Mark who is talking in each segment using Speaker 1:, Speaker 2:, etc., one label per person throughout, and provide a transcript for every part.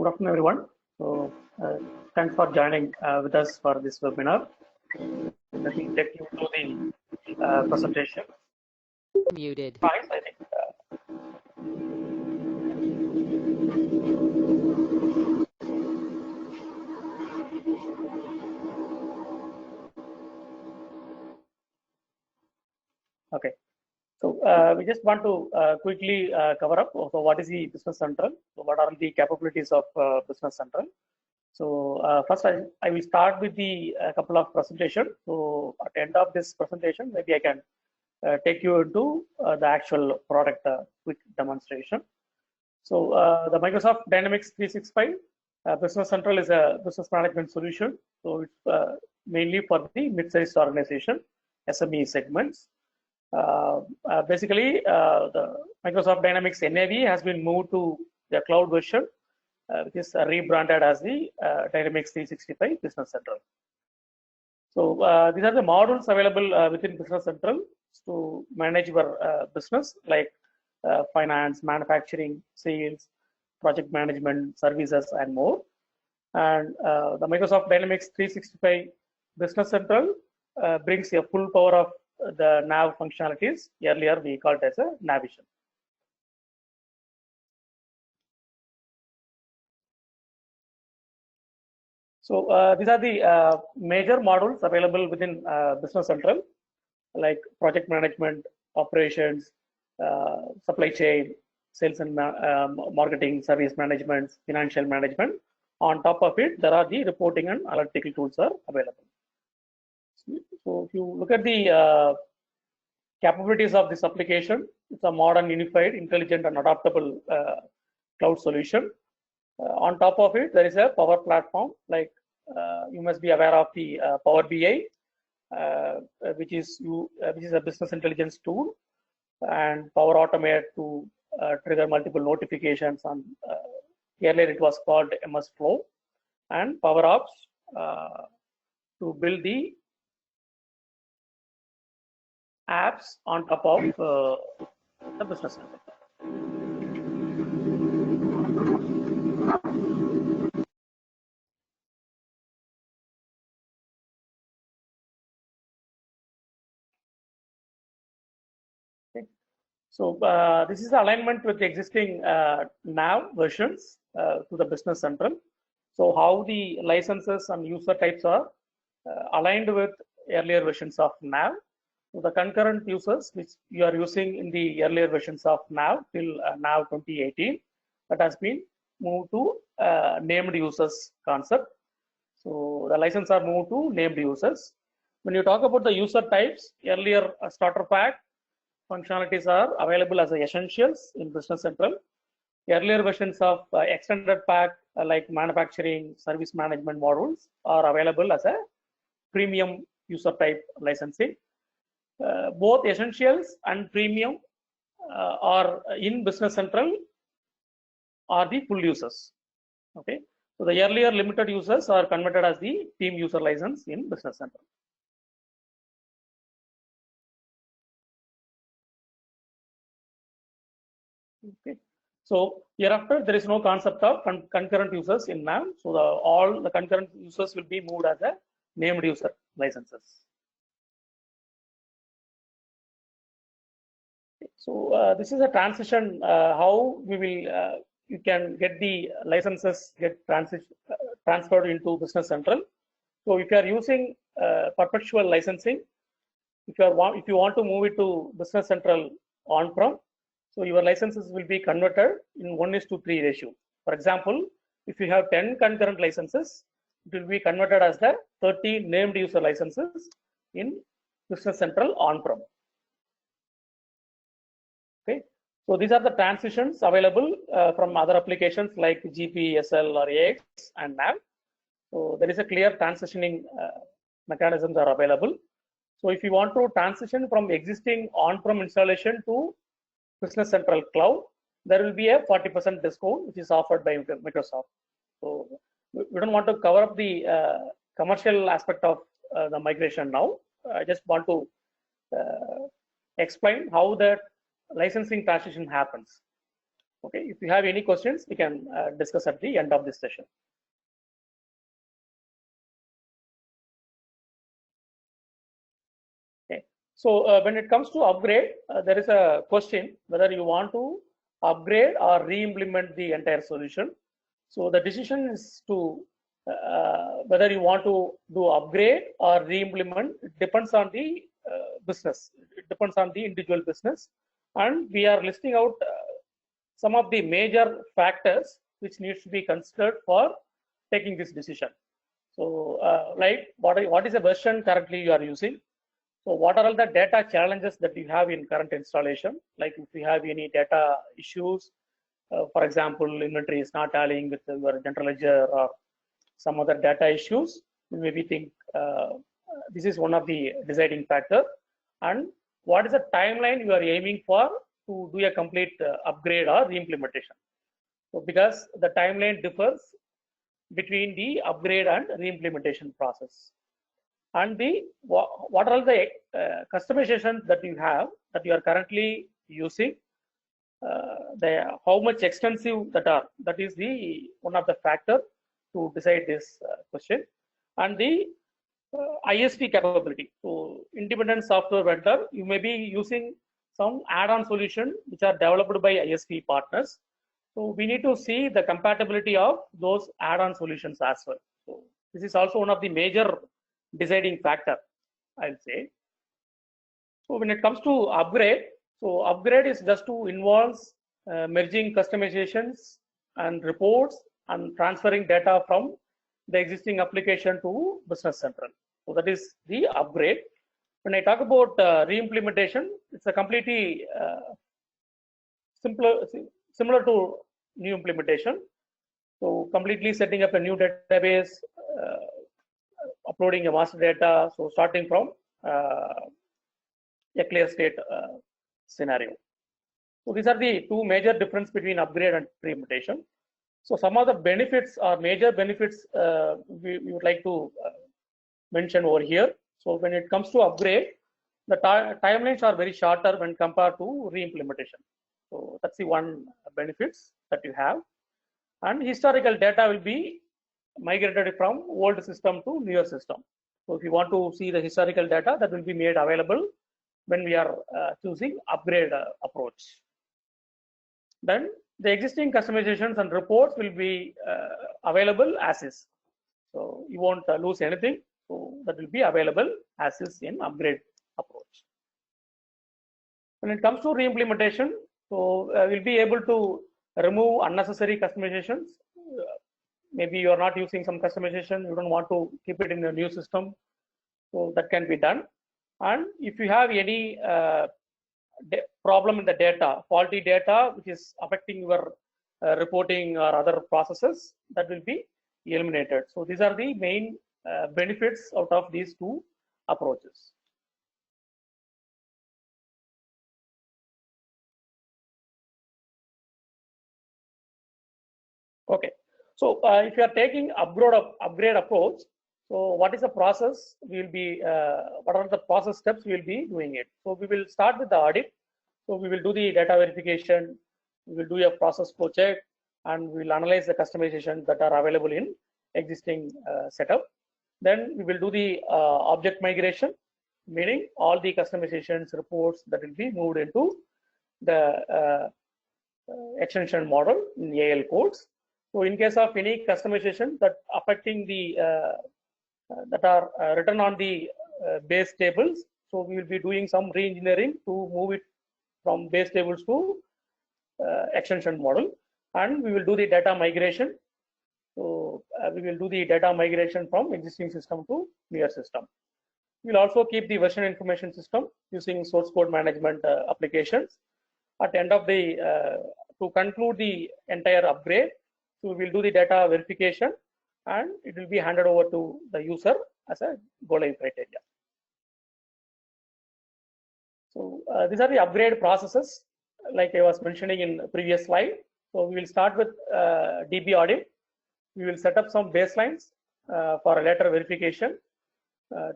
Speaker 1: Good afternoon, everyone. So, thanks for joining with us for this webinar. Let me take you through the presentation.
Speaker 2: Muted.
Speaker 1: Slides, I think. Okay. So, we just want to quickly cover up. So, what is the Business Central? So, what are the capabilities of Business Central? So, first, I will start with the couple of presentations. So, at the end of this presentation, maybe I can take you into the actual product quick demonstration. So the Microsoft Dynamics 365 Business Central is a business management solution. So it's mainly for the mid-sized organization, SME segments. Basically, the Microsoft Dynamics NAV has been moved to the cloud version, which is rebranded as the Dynamics 365 Business Central. So these are the modules available within Business Central to manage your business, like finance, manufacturing, sales, project management, services, and more. And the Microsoft Dynamics 365 Business Central brings a full power of the NAV functionalities. Earlier, we called it as a Navision. So these are the major modules available within Business Central, like project management, operations, supply chain, sales and marketing, service management, financial management. On top of it, there are the reporting and analytical tools are available. So if you look at the capabilities of this application, it's a modern, unified, intelligent, and adaptable cloud solution. On top of it, there is a Power Platform. Like you must be aware of the Power BI, which is a business intelligence tool, and Power Automate to trigger multiple notifications. On earlier it was called MS Flow, and Power Ops to build the apps on top of the Business Central. So this is the alignment with the existing NAV versions to the Business Central. So how the licenses and user types are aligned with earlier versions of NAV. So the concurrent users which you are using in the earlier versions of NAV till NAV 2018, that has been moved to named users concept. So the license are moved to named users. When you talk about the user types, earlier starter pack functionalities are available as essentials in Business Central. Earlier versions of extended pack like manufacturing, service management modules are available as a premium user type licensing. Both essentials and premium are in Business Central are the full users. Okay, so the earlier limited users are converted as the team user license in Business Central. Okay, so hereafter there is no concept of concurrent users in NAV. So all the concurrent users will be moved as a named user licenses. So this is a transition how we will you can get the licenses get transferred into Business Central. So if you are using perpetual licensing, if you want to move it to Business Central on-prem, so your licenses will be converted in 1:3 ratio. For example, if you have 10 concurrent licenses, it will be converted as the 30 named user licenses in Business Central on-prem. Okay, so these are the transitions available from other applications like GP, SL, or AX and NAV. So there is a clear transitioning mechanisms are available. So if you want to transition from existing on-prem installation to Business Central Cloud, there will be a 40% discount which is offered by Microsoft. So we don't want to cover up the commercial aspect of the migration now. I just want to explain how that licensing transition happens. Okay, if you have any questions, we can discuss at the end of this session. Okay, so when it comes to upgrade, there is a question whether you want to upgrade or re-implement the entire solution. So the decision is to whether you want to do upgrade or re-implement. It depends on the business. It depends on the individual business, and we are listing out some of the major factors which needs to be considered for taking this decision. So, like what is the version currently you are using? So, what are all the data challenges that you have in current installation? Like if you have any data issues, for example, inventory is not tallying with your general ledger or some other data issues, maybe think this is one of the deciding factor. And what is the timeline you are aiming for to do a complete upgrade or re-implementation? So because the timeline differs between the upgrade and re-implementation process. And the what are the customizations that you have that you are currently using, how much extensive that is the one of the factor to decide this question. And the ISV capability. So independent software vendor, you may be using some add-on solution which are developed by ISV partners. So we need to see the compatibility of those add-on solutions as well. So this is also one of the major deciding factor, I'll say. So when it comes to upgrade, so upgrade is just to involves merging customizations and reports and transferring data from the existing application to Business Central. So that is the upgrade. When I talk about re-implementation, it's a completely similar to new implementation. So completely setting up a new database, uploading a master data. So starting from a clear state scenario. So these are the two major difference between upgrade and re-implementation. So some of the benefits or major benefits we would like to mention over here. So when it comes to upgrade, the timelines are very shorter when compared to re-implementation. So that's the one benefits that you have. And historical data will be migrated from old system to newer system. So if you want to see the historical data, that will be made available when we are choosing upgrade approach. Then the existing customizations and reports will be available as is. So you won't lose anything. So that will be available as is in upgrade approach. When it comes to re-implementation, so we'll be able to remove unnecessary customizations. Maybe you are not using some customization, you don't want to keep it in a new system. So that can be done. And if you have any problem in the data, faulty data, which is affecting your reporting or other processes, that will be eliminated. So these are the main benefits out of these two approaches. Okay, so if you are taking upgrade approach, so what is the process? We will be what are the process steps we will be doing it? So we will start with the audit. So we will do the data verification. We will do a process flow check, and we will analyze the customizations that are available in existing setup. Then we will do the object migration, meaning all the customizations reports that will be moved into the extension model in AL codes. So in case of any customization that affecting the that are written on the base tables, so we will be doing some re-engineering to move it from base tables to extension model, and we will do the data migration. So we will do the data migration from existing system to newer system. We will also keep the version information system using source code management applications. At the end of the to conclude the entire upgrade, so we will do the data verification, and it will be handed over to the user as a go live criteria. So these are the upgrade processes, like I was mentioning in the previous slide. So we will start with DB audit. We will set up some baselines for a later verification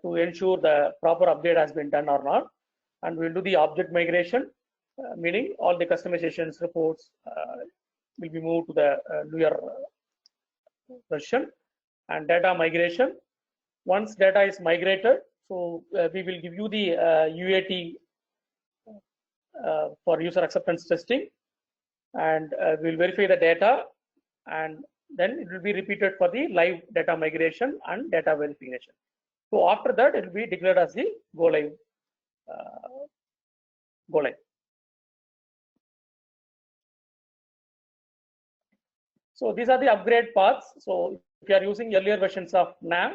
Speaker 1: to ensure the proper upgrade has been done or not. And we will do the object migration. meaning all the customizations reports will be moved to the newer version. And data migration, once data is migrated, so we will give you the UAT for user acceptance testing, and we'll verify the data, and then it will be repeated for the live data migration and data verification. So after that, it will be declared as the go live. Go live. So these are the upgrade paths. So if you are using earlier versions of NAV,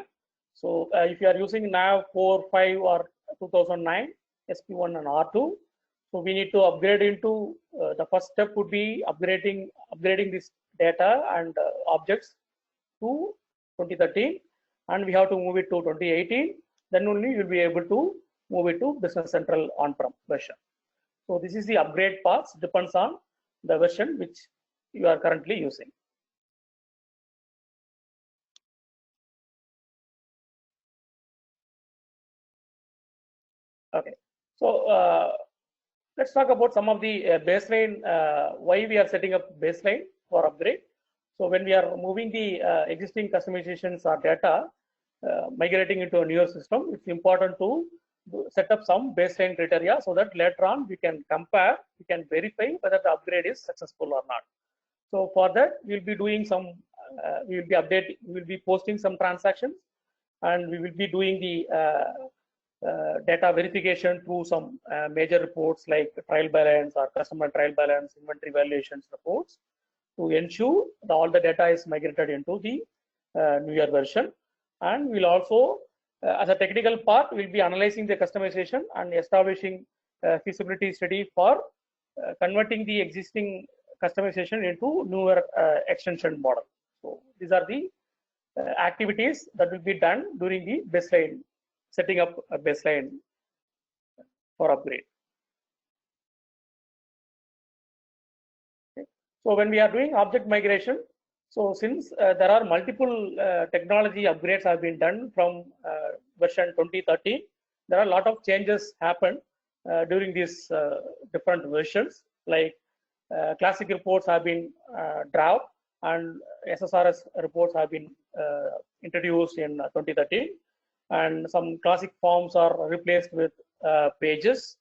Speaker 1: so if you are using NAV 4, 5, or 2009, SP1 and R2, so we need to upgrade into the first step would be upgrading this data and objects to 2013, and we have to move it to 2018. Then only you will be able to move it to Business Central on-prem version. So this is the upgrade paths, depends on the version which you are currently using. Okay, so let's talk about some of the baseline, why we are setting up baseline for upgrade. So when we are moving the existing customizations or data, migrating into a newer system, it's important to set up some baseline criteria so that later on we can compare, we can verify whether the upgrade is successful or not. So for that, we'll be doing some, we will be posting some transactions, and we will be doing the data verification through some major reports like trial balance or customer trial balance, inventory valuations reports, to ensure that all the data is migrated into the newer version. And we'll also, as a technical part, we'll be analyzing the customization and establishing feasibility study for converting the existing customization into newer extension model. So these are the activities that will be done during the baseline, setting up a baseline for upgrade. Okay. So when we are doing object migration, so since there are multiple technology upgrades have been done from version 2013, there are a lot of changes happened during these different versions, like classic reports have been dropped and SSRS reports have been introduced in 2013, and some classic forms are replaced with pages.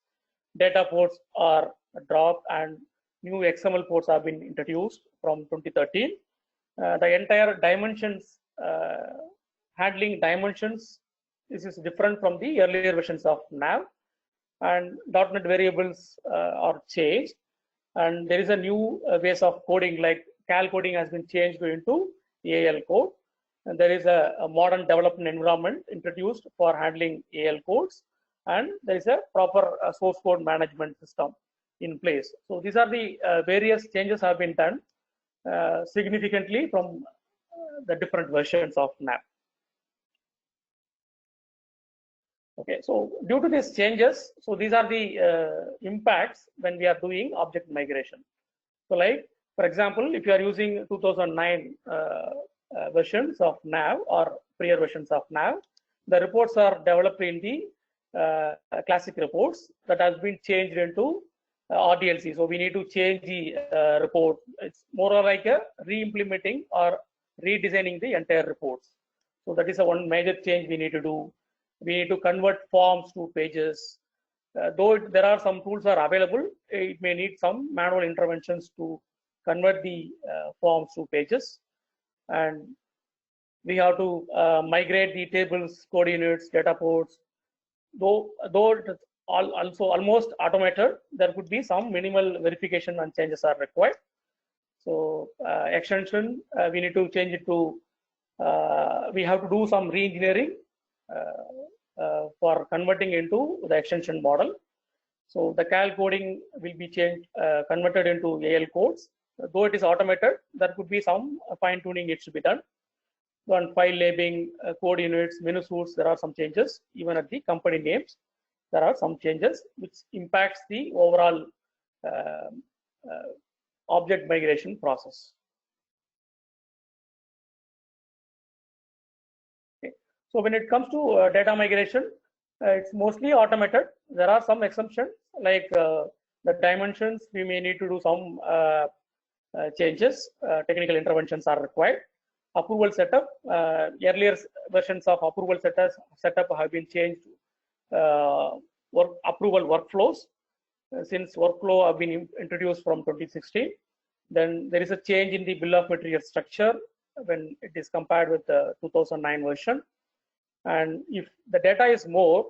Speaker 1: Data ports are dropped and new XML ports have been introduced from 2013. The entire dimensions, handling dimensions, this is different from the earlier versions of NAV, and .NET variables are changed, and there is a new ways of coding, like cal coding has been changed into AL code, and there is a modern development environment introduced for handling AL codes, and there is a proper source code management system in place. So these are the various changes have been done significantly from the different versions of NAV. Okay, so due to these changes, so these are the impacts when we are doing object migration. So like, for example, if you are using 2009 versions of NAV or prior versions of NAV, the reports are developed in the classic reports that has been changed into RDLC. So we need to change the report. It's more like a re-implementing or redesigning the entire reports. So that is a one major change we need to do. We need to convert forms to pages. Though there are some tools are available, it may need some manual interventions to convert the forms to pages. And we have to migrate the tables, coordinates, data ports. Though it is also almost automated, there could be some minimal verification and changes are required. So extension, we need to change it to, we have to do some re-engineering for converting into the extension model. So the cal coding will be changed, converted into AL codes. Though it is automated, there could be some fine tuning needs to be done. On file labeling, code units, menu suites, there are some changes. Even at the company names, there are some changes which impacts the overall object migration process. Okay. So when it comes to data migration, it's mostly automated. There are some exceptions, like the dimensions, we may need to do some changes. Technical interventions are required. Approval setup, earlier versions of approval setup have been changed. Approval workflows, since workflow have been introduced from 2016. Then there is a change in the bill of material structure when it is compared with the 2009 version. And if the data is more,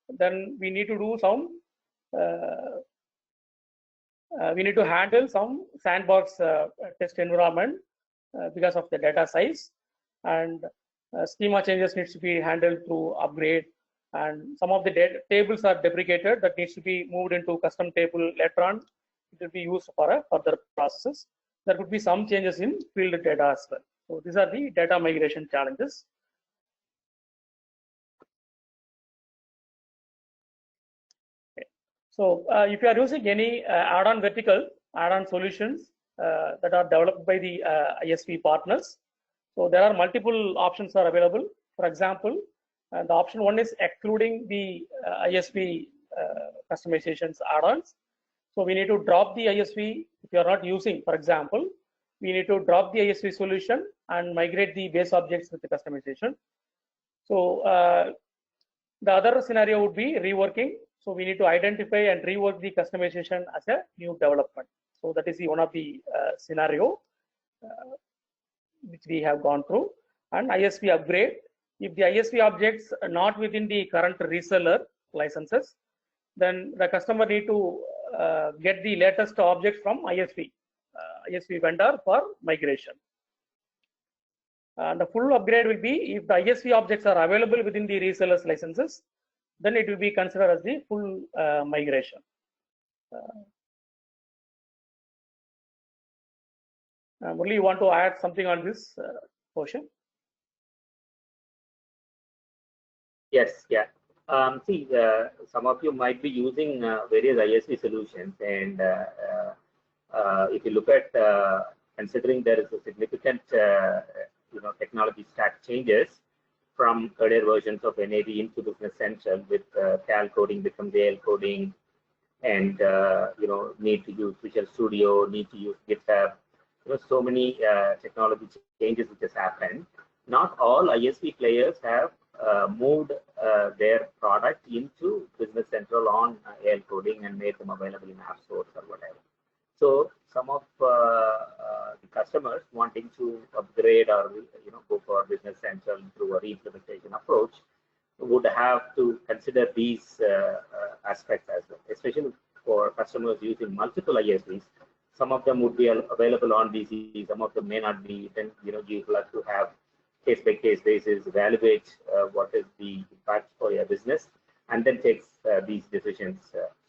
Speaker 1: then we need to do some, we need to handle some sandbox test environment because of the data size, and schema changes needs to be handled through upgrade, and some of the tables are deprecated that needs to be moved into custom table later on. It will be used for further processes. There could be some changes in field data as well. So these are the data migration challenges. Okay. So if you are using any add-on vertical, add-on solutions that are developed by the ISV partners, so there are multiple options are available. For example, the option one is excluding the ISV customizations add-ons. So we need to drop the ISV if you are not using. For example, we need to drop the ISV solution and migrate the base objects with the customization. So the other scenario would be reworking. So we need to identify and rework the customization as a new development. So that is the one of the scenario which we have gone through. And ISV upgrade, if the ISV objects are not within the current reseller licenses, then the customer need to get the latest objects from ISV vendor for migration. And the full upgrade will be if the ISV objects are available within the resellers licenses, then it will be considered as the full migration. Murali, you want to add something on this portion?
Speaker 3: Yes, yeah. See, some of you might be using various ISV solutions, and if you look at considering there is a significant technology stack changes from earlier versions of NAV into Business Central, with CAL coding becomes AL coding, and need to use Visual Studio, need to use GitHub. So many technology changes which has happened. Not all ISV players have moved their product into Business Central on AL coding and made them available in App Stores or whatever. So some of the customers wanting to upgrade or go for Business Central through a re-implementation approach would have to consider these aspects as well, especially for customers using multiple ISVs. Some of them would be available on DC, some of them may not be. Then you will have to have case-by-case basis, evaluate what is the impact for your business, and then take these decisions.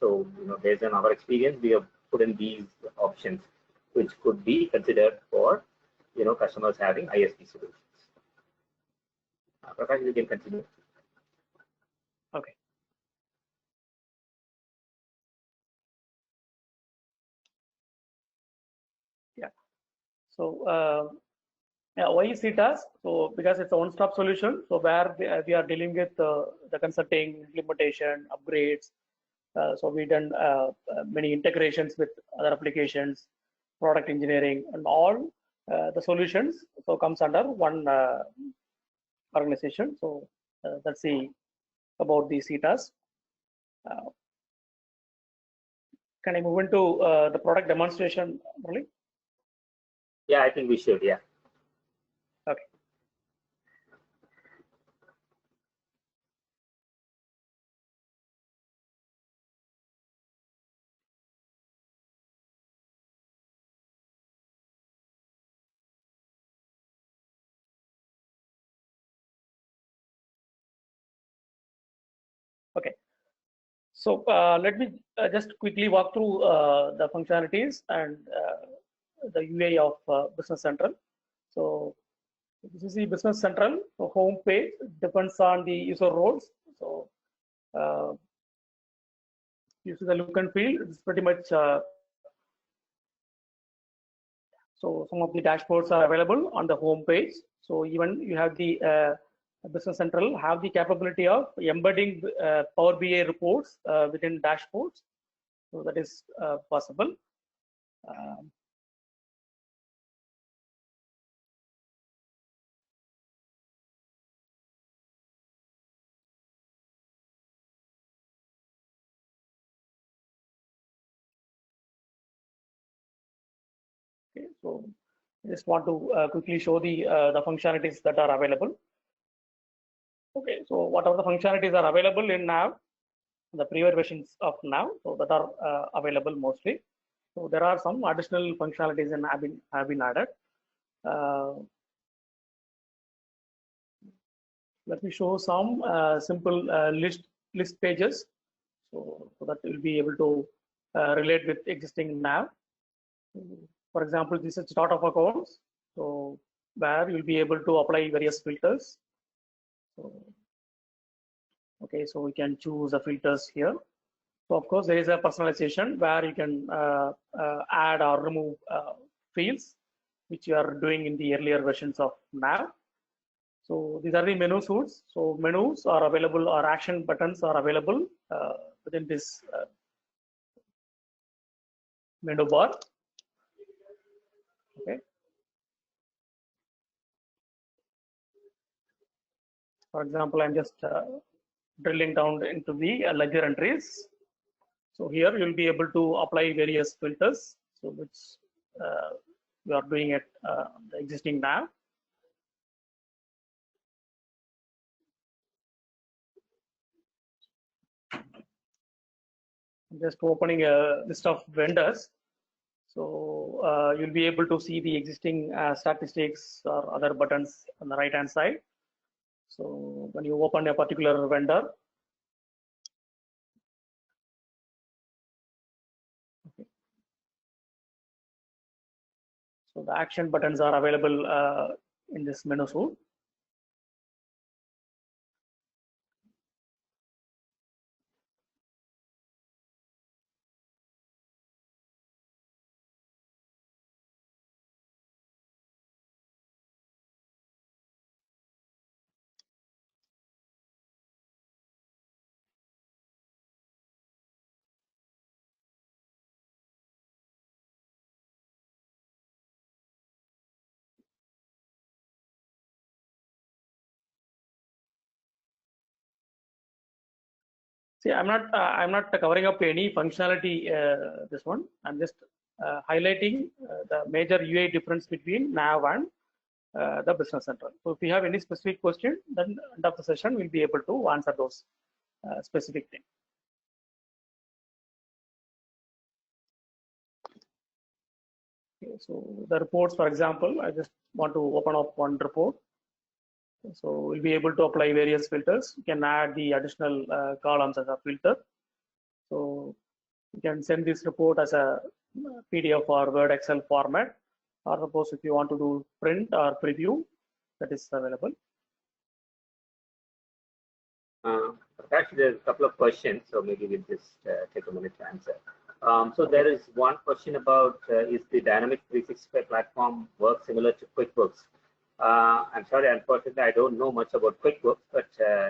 Speaker 3: So based on our experience, we have put in these options, which could be considered for customers having ISV solutions. Prakash, you can continue.
Speaker 1: Okay. Yeah. So why is CTAS? So because it's a one-stop solution. So where we are dealing with the consulting, implementation, upgrades. So we done many integrations with other applications, product engineering, and all the solutions. So comes under one organization. So let's see about the CTAS. Can I move into the product demonstration, Murali?
Speaker 3: Yeah, I think we should. Yeah.
Speaker 1: Okay. Okay. So let me just quickly walk through the functionalities and the UI of Business Central. So this is the Business Central home page. Depends on the user roles. So this is the look and feel. It's pretty much. So some of the dashboards are available on the home page. So even you have the Business Central have the capability of embedding Power BI reports within dashboards. So that is possible. Okay, so I just want to quickly show the functionalities that are available. Okay, so what are the functionalities are available in Nav, the previous versions of Nav, so that are available mostly. So there are some additional functionalities in have been added. Let me show some simple list pages, so that you'll be able to relate with existing Nav. For example, this is chart of accounts, so where you'll be able to apply various filters. So, okay, so we can choose the filters here. So of course, there is a personalization where you can add or remove fields, which you are doing in the earlier versions of Nav. So these are the menu suites. So menus are available, or action buttons are available within this menu bar. Okay. For example, I'm just drilling down into the ledger entries. So here you'll be able to apply various filters, so which we are doing at the existing Nav. I'm just opening a list of vendors. So you'll be able to see the existing statistics or other buttons on the right hand side. So when you open a particular vendor, okay. So the action buttons are available in this menu suite. See, I'm not covering up any functionality. This one, I'm just highlighting the major UI difference between Nav and the Business Central. So if you have any specific question, then end of the session we'll be able to answer those specific things. Okay, so the reports, for example, I just want to open up one report. So we'll be able to apply various filters. You can add the additional columns as a filter. So you can send this report as a PDF or Word Excel format, or suppose if you want to do print or preview, that is available.
Speaker 3: Actually, there's a couple of questions, so maybe we'll just take a minute to answer. So there is one question about is the Dynamics 365 platform work similar to QuickBooks? I'm sorry, unfortunately, I don't know much about QuickBooks, but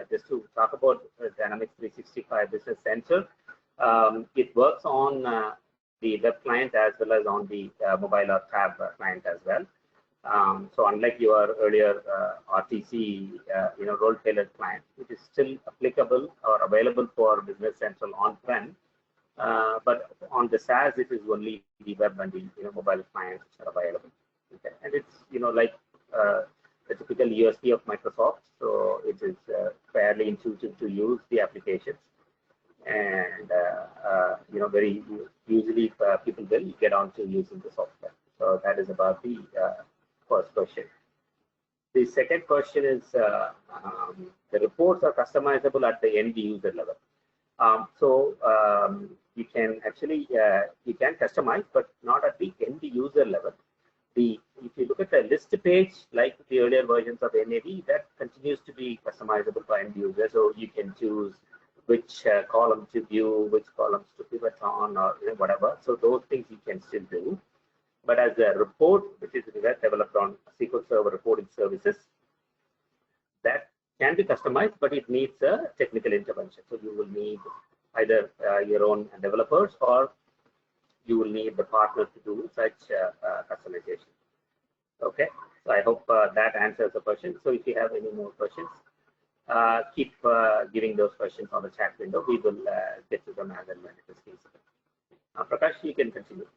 Speaker 3: just to talk about Dynamics 365 Business Central, it works on the web client as well as on the mobile or tab client as well. So unlike your earlier RTC, role-tailored client, which is still applicable or available for Business Central on-prem, but on the SaaS, it is only the web and the mobile clients which are available. Okay. And it's like the typical USP of Microsoft, so it is fairly intuitive to use the applications, and very usually people will get on to using the software. So that is about the first question. The second question is the reports are customizable at the end user level. You can actually you can customize, but not at the end user level. If you look at the list page, like the earlier versions of NAV, that continues to be customizable for end user. So you can choose which column to view, which columns to pivot on, or whatever. So those things you can still do. But as a report, which is developed on SQL Server reporting services, that can be customized, but it needs a technical intervention. So you will need either your own developers, or you will need the partner to do such customization. Okay, so I hope that answers the question. So if you have any more questions, keep giving those questions on the chat window. We will get to them as and when it is feasible. Prakash, you can continue.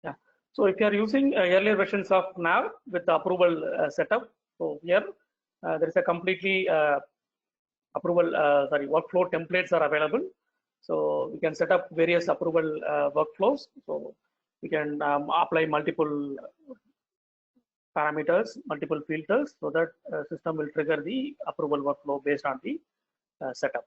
Speaker 1: Yeah. So if you are using earlier versions of Nav with the approval setup, so here there is a completely workflow templates are available. So we can set up various approval workflows. So we can apply multiple parameters, multiple filters, so that system will trigger the approval workflow based on the setup.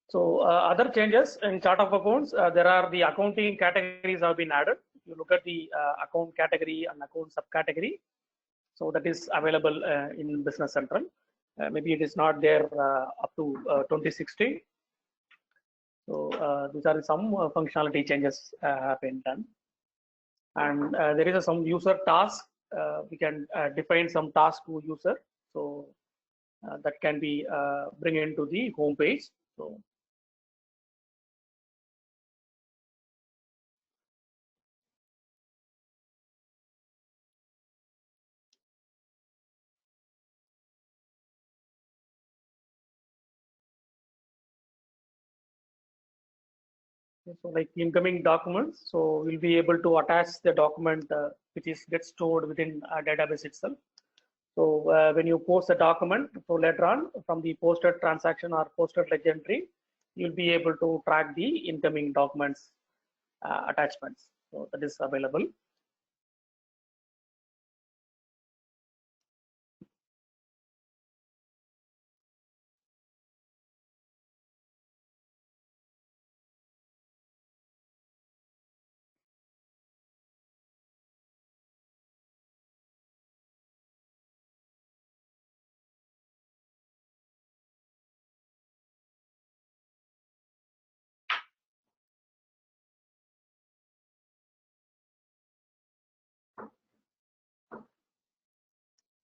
Speaker 1: So other changes in chart of accounts, there are the accounting categories have been added. You look at the account category and account subcategory. So that is available in Business Central. Maybe it is not there up to 2016. So these are some functionality changes have been done. And there is some user task. We can define some task to user. So that can be bring into the home page. So like incoming documents, so we'll be able to attach the document which is gets stored within a database itself. So when you post a document, so later on from the posted transaction or posted ledger entry, you'll be able to track the incoming documents attachments. So that is available.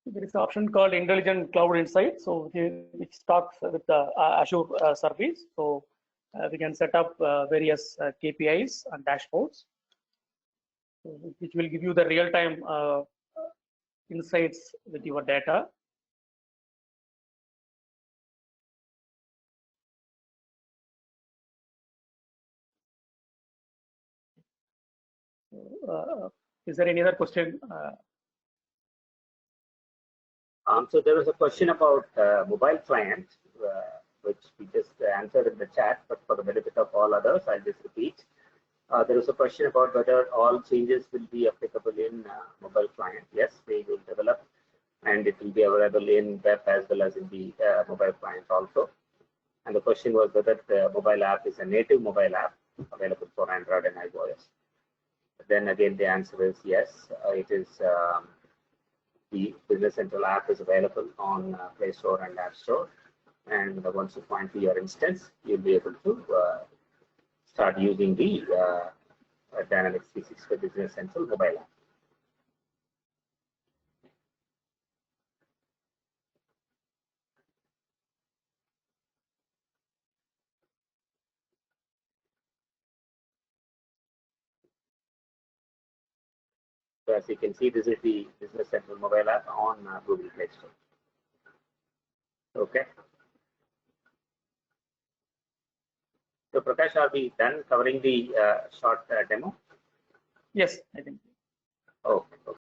Speaker 1: There is an option called Intelligent Cloud Insight, so which talks with the Azure service. So we can set up various KPIs and dashboards, which will give you the real-time insights with your data. Is there any other question?
Speaker 3: So there was a question about mobile client, which we just answered in the chat, but for the benefit of all others, I'll just repeat. There was a question about whether all changes will be applicable in mobile client. Yes, they will develop, and it will be available in web as well as in the mobile client also. And the question was whether the mobile app is a native mobile app available for Android and iOS. But then again, the answer is yes, it is. The Business Central app is available on Play Store and App Store. And once you point to your instance, you'll be able to start using the Dynamics 365 Business Central mobile app. So as you can see, this is the Business Central mobile app on Google Play Store. Okay. So Prakash, are we done covering the short demo?
Speaker 1: Yes, I think.
Speaker 3: Okay.